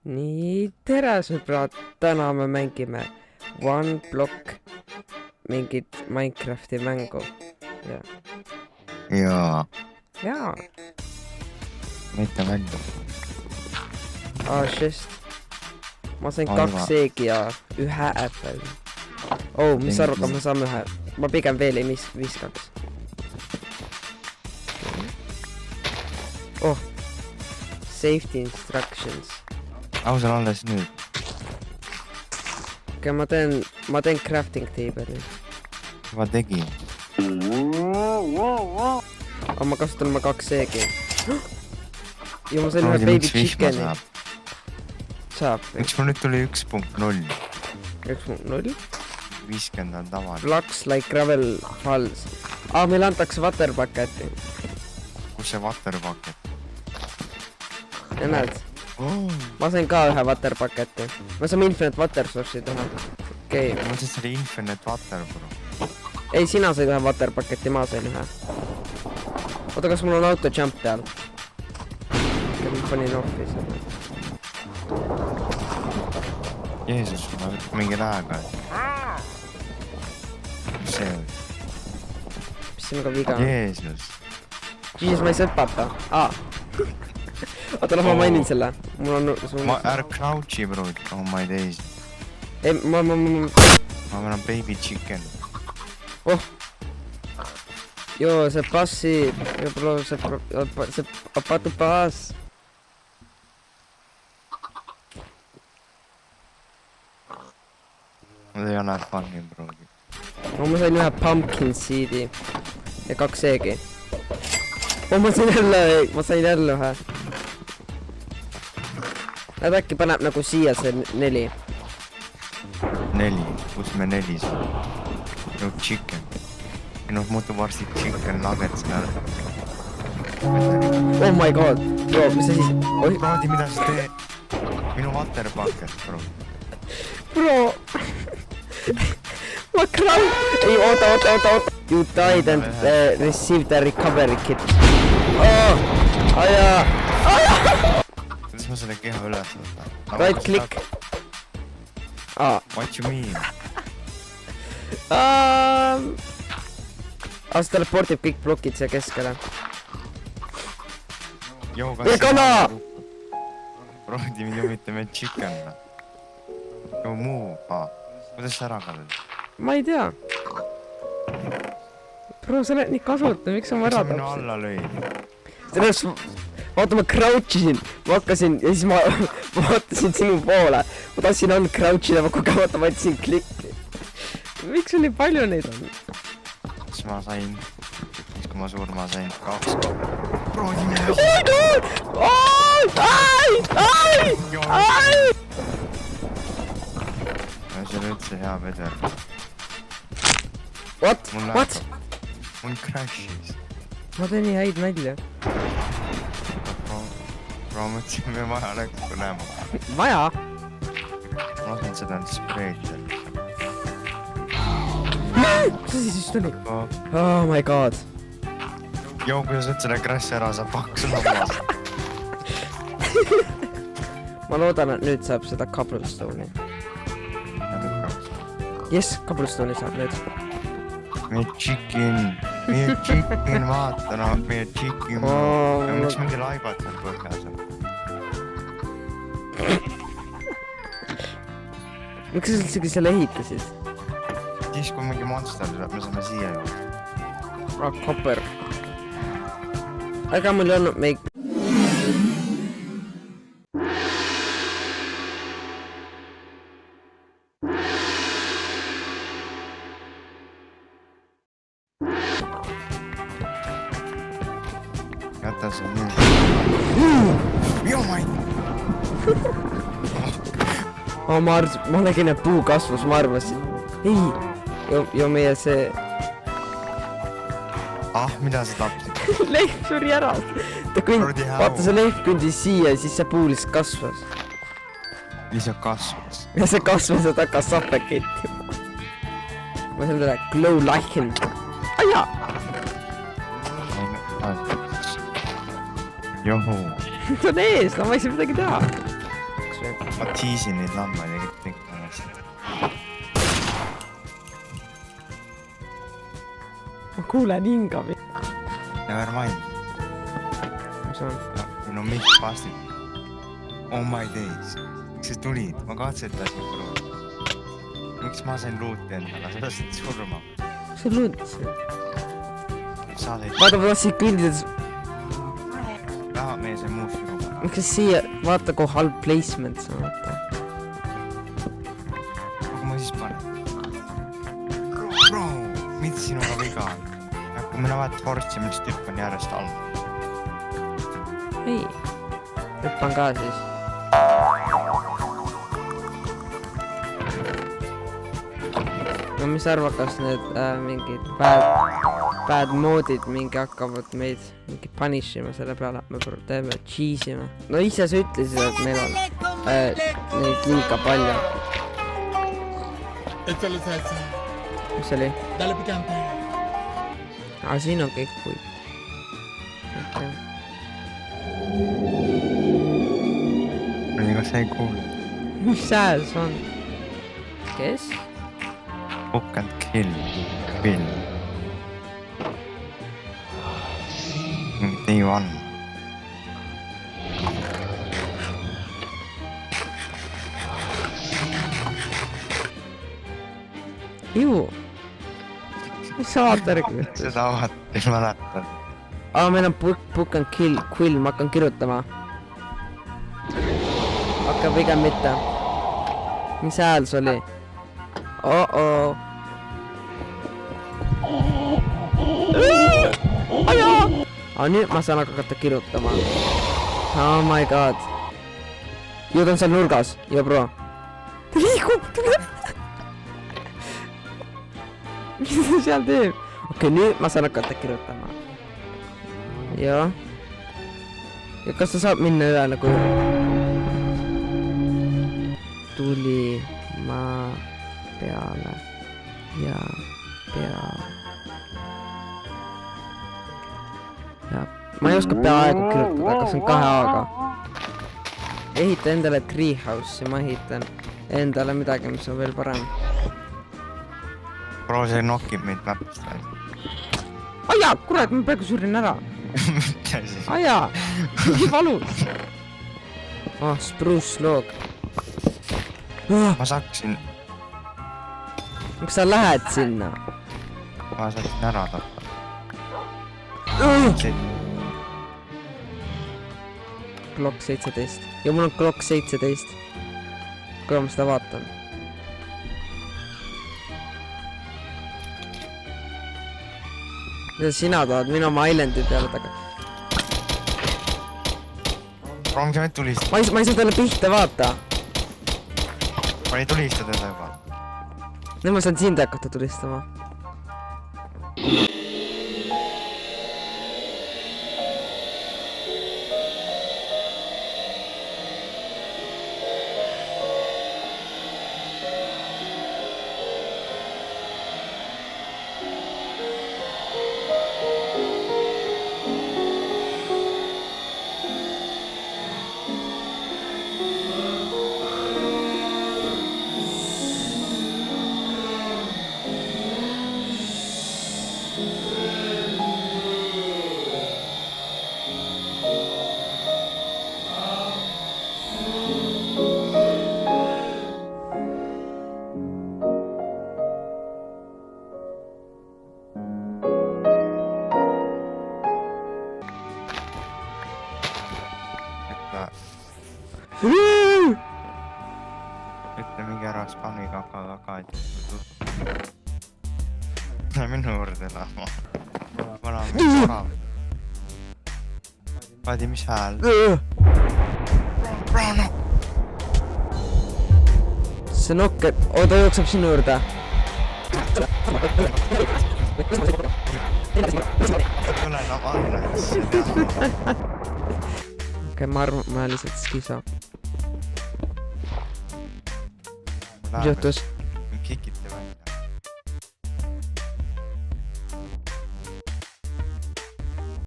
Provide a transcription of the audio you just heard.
nii, tere sõbrad, täna me mängime One Block mingit Minecrafti mängu. Jaa. Mitte mängu. Šest. Ma sain 2 seegi ja 1 äppel. Mis arvad, me saame 1? Ma pigem veel ei viskaks. Safety instructions. Ausal alles nüüd. Okei, ma teen crafting table'i. Ma tegin. Ma kasutan oma 2 seegi. Ja ma sain ühe baby chickeni. Saab. Miks mul nüüd tuli 1.0? 1.0? 50 on tavaline. Blocks like gravel falls. Meil antakse water bucket'i. Kus see water bucket? Ja näed. Ma sain ka ühe water bucket'i. Me saame infinite water source'i teha. Okei. Ma mõtlesin, et see oli infinite water, bro. Ei, sina said ühe water bucket'i, ma sain ühe. Oota, kas mul on auto jump peal? Ma panin offi selle. Jeesus, ma võtan mingi lähega. Mis see oli? Mis sinuga viga? Jeesus. Jesus, ma ei sõpata. Oota, ma mainin selle. Ma ära crouchi, bro. Ma ei teisi. Ei, ma olen baby chicken. Joo, see passi. Jo, bro, see patu pass. Mul ei ole funny, bro. Ma sain ühe pumpkin seedi. Ja 2 seegi. Ma sain jälle ühe. Näed, äkki paneb nagu siia see 4. 4? Kus me 4 saab? No chicken. Minust muutub varsti chicken nuggets ära. Oh my god. Bro, mis see siis? Proodi, mida sa teed? Minu water bucket, bro. Bro. Ma crouch. Ei, oota. You died and received a recovery kit. Kuidas ma selle keha üles võtan? Right click. What you mean? See teleportib kõik blokid siia keskele. Kana! Proodi, minu mitte me chicken. Joo muu. Kuidas sa ära kallad? Ma ei tea. Bro, sa oled nii kasuta, miks sa ära tapsid? Miks sa minu alla lõid? Vaata, ma crouchisin, ma hakkasin ja siis ma vaatasin sinu poole. Ma tahtsin uncrouchida, ma kogemata võtsin klikki. Miks sul nii palju neid on? Siis ma sain, kui ma surma sain 2. Proodi mine! Ai! See oli üldse hea veder. What? Mul crashis. Ma teen nii häid nalja. Bro, mõtlesin, me vaja läks näema. Vaja? Ma lasen seda spreed. Mis see siis tuli? Oh my god. Joo, kui sa selle crash ära saab paksu lammas. Ma loodan, et nüüd saab seda cobblestone'i. Yes, cobblestone'i saab nüüd. Meie chicken, vaata no, meie chicken. Miks mingi laibad seal põhjas on? Miks sa üldse selle ehitasid? Siis kui mingi monster tuleb, me saame siia juurde. Copper. Aga mul ei olnud meik. Jäta see nüüd. Joo mai! Ma nägin, et puu kasvus, ma arvasin. Ei, jo meie see... mida sa tapsid? Leif suri ära. Vaata, see leif kündis siia ja siis see puu lihtsalt kasvas. Lihtsalt kasvas? Ja see kasvas ja ta hakkas sappeketti. Ma saan teda glow lichen. Aja! Johoo. Ta on ees, no ma ei saa midagi teha. ma tiisin neid lambaid ja kõik on asjad. Ma kuulen hingavi. Never mind. Mis on? No mis pastid? Oh my days. Miks sa tulid? Ma katsetasin proov. Miks ma sain luuti endale? Sa tahtsid surma. Mis sa luutisid? Sa said... Vaata, ma tahtsin kõndida. Taha meie see muus juba. Miks sa siia? Vaata, kui halb placement sa vaata. Aga ma siis panen. Bro, mida sinuga viga on? Kui me näevad Fortsi, mis tüüp on järjest all. Ei. Hüppan ka siis. No mis arva, kas need mingid bad moodid mingi hakkavad meid mingi punishima selle peale, me teeme cheese'ima. No ise sa ütlesid, et meil on neid liiga palju. Mis oli? Aga siin on kõik puid. Okay. Kas sa ei kuule? Mis hääl see on? Kes? Book and kill. Kill. Day one. Ju. Mis sa vaatargi? Seda vaata, mäletad. Meil on book and kill, quill, ma hakkan kirjutama. Hakka pigem mitte. Mis hääl see oli? Oh-oh. Aga nüüd ma saan hakata kirjutama. Oh my god. Ju ta on seal nurgas. Jo bro. Ta liigub. Mis ta seal teeb? Okei, nüüd ma saan hakata kirjutama. Joo. Ja kas ta saab minna üle nagu... Tuli maa peale ja pea. Ja ma ei oska peaaegu kirjutada, kas on 2 A-ga. Ehita endale treehouse ja ma ehitan endale midagi, mis on veel parem. Bro, see nokib meid mäpist. Aja, kurat, ma peaaegu sürin ära. Mitte siis. Aja, nii valus. Spruce log. Ma saaksin... Miks sa lähed sinna? Ma saaksin ära tappa. Glock 17. Ja mul on Glock 17. Kui ma seda vaatan. Mida sina tahad minu oma islandi peale taga? Rongi me tulistad. Ma ei saa talle pihta, vaata. Ma ei tulista teda juba. Nüüd ma saan sind hakata tulistama. Ütle mingi ära spammi kaka, et tule minu juurde elama. Vana mingi orav. Vaadi, mis hääl? Bro, no! See nokk, et ta jookseb sinu juurde. Tule enam anna. Okei, ma arvan, ma lihtsalt skisa. Mis juhtus?